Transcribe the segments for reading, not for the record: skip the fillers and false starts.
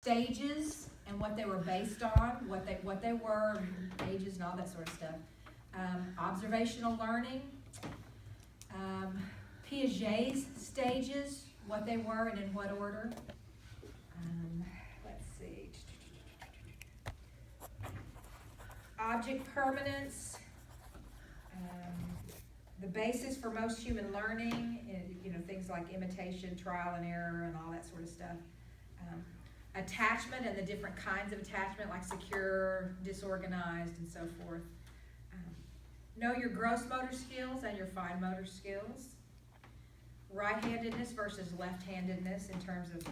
stages and what they were based on, what they were, ages and all that sort of stuff. Observational learning, Piaget's stages, what they were and in what order. Let's see. Object permanence, the basis for most human learning, things like imitation, trial and error, and all that sort of stuff. Attachment and the different kinds of attachment, like secure, disorganized, and so forth. Know your gross motor skills and your fine motor skills. Right-handedness versus left-handedness in terms of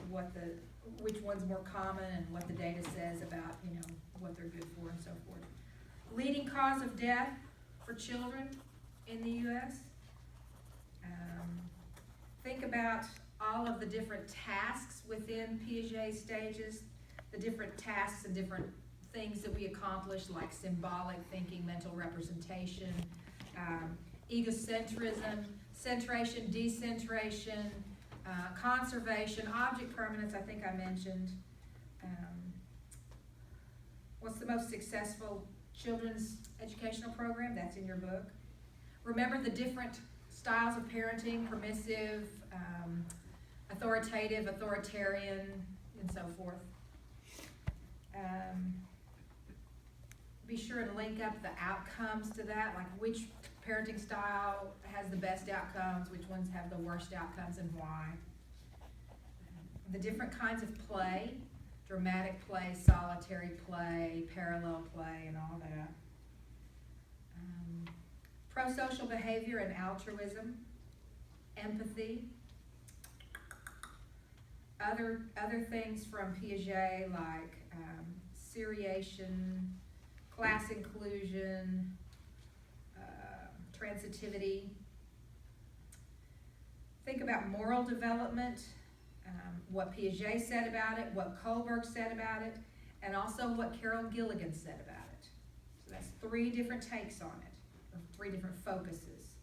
which one's more common and what the data says about, what they're good for and so forth. Leading cause of death for children in the U.S. Think about all of the different tasks within Piaget stages, the different tasks and different things that we accomplish, like symbolic thinking, mental representation, egocentrism, centration, decentration, conservation, object permanence, I think I mentioned. What's the most successful children's educational program? That's in your book. Remember the different styles of parenting: permissive, authoritative, authoritarian, and so forth. Be sure and link up the outcomes to that, like which parenting style has the best outcomes, which ones have the worst outcomes, and why. The different kinds of play: dramatic play, solitary play, parallel play, and all that. Pro-social behavior and altruism, empathy. Other things from Piaget, like seriation, class inclusion, transitivity. Think about moral development, what Piaget said about it, what Kohlberg said about it, and also what Carol Gilligan said about it. So that's 3 different takes on it, or 3 different focuses.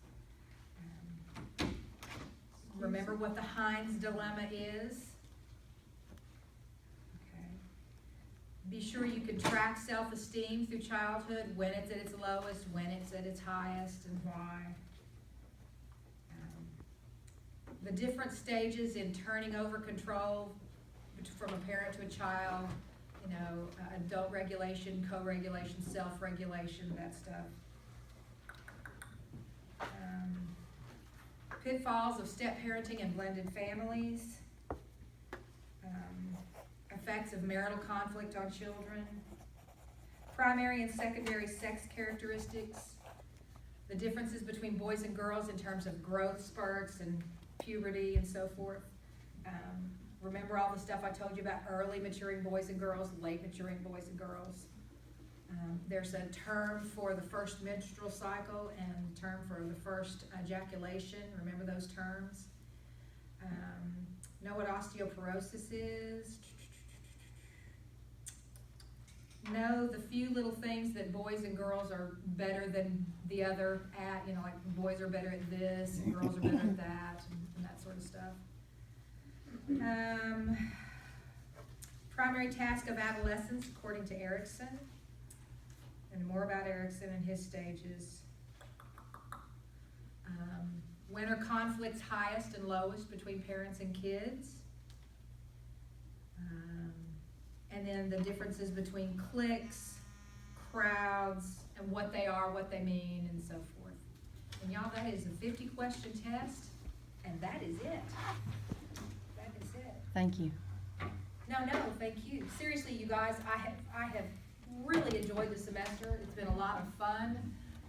Remember what the Heinz dilemma is. Be sure you can track self-esteem through childhood, when it's at its lowest, when it's at its highest, and why. The different stages in turning over control from a parent to a child, adult regulation, co-regulation, self-regulation, that stuff. Pitfalls of step parenting and blended families. Effects of marital conflict on children, primary and secondary sex characteristics, the differences between boys and girls in terms of growth spurts and puberty and so forth. Remember all the stuff I told you about early maturing boys and girls, late maturing boys and girls. There's a term for the first menstrual cycle and a term for the first ejaculation. Remember those terms. Know what osteoporosis is. Know the few little things that boys and girls are better than the other at, like boys are better at this, and girls are better at that, and that sort of stuff. Primary task of adolescence, according to Erickson, and more about Erickson and his stages. When are conflicts highest and lowest between parents and kids? And then the differences between cliques, crowds, and what they are, what they mean, and so forth. And y'all, that is a 50-question test, and that is it. That is it. Thank you. No, thank you. Seriously, you guys, I have really enjoyed the semester. It's been a lot of fun.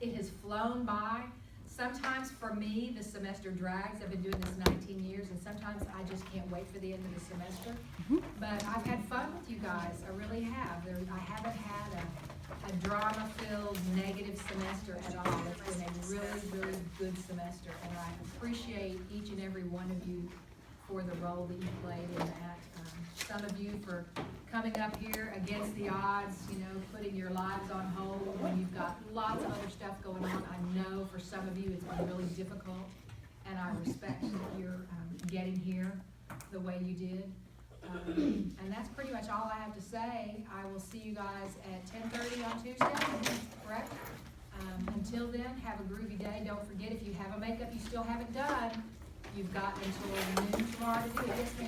It has flown by. Sometimes for me, the semester drags. I've been doing this 19 years, and sometimes I just can't wait for the end of the semester. But I've had fun with you guys. I really have. I haven't had a drama-filled, negative semester at all. It's been a really, really good semester, and I appreciate each and every one of you for the role that you played in that. Some of you for coming up here against the odds, putting your lives on hold when you've got lots of other stuff going on. I know for some of you it's been really difficult, and I respect that you're getting here the way you did. And that's pretty much all I have to say. I will see you guys at 10:30 on Tuesday, correct? Until then, have a groovy day. Don't forget, if you have a makeup you still haven't done, you've got until noon tomorrow to do it. Yes, ma'am.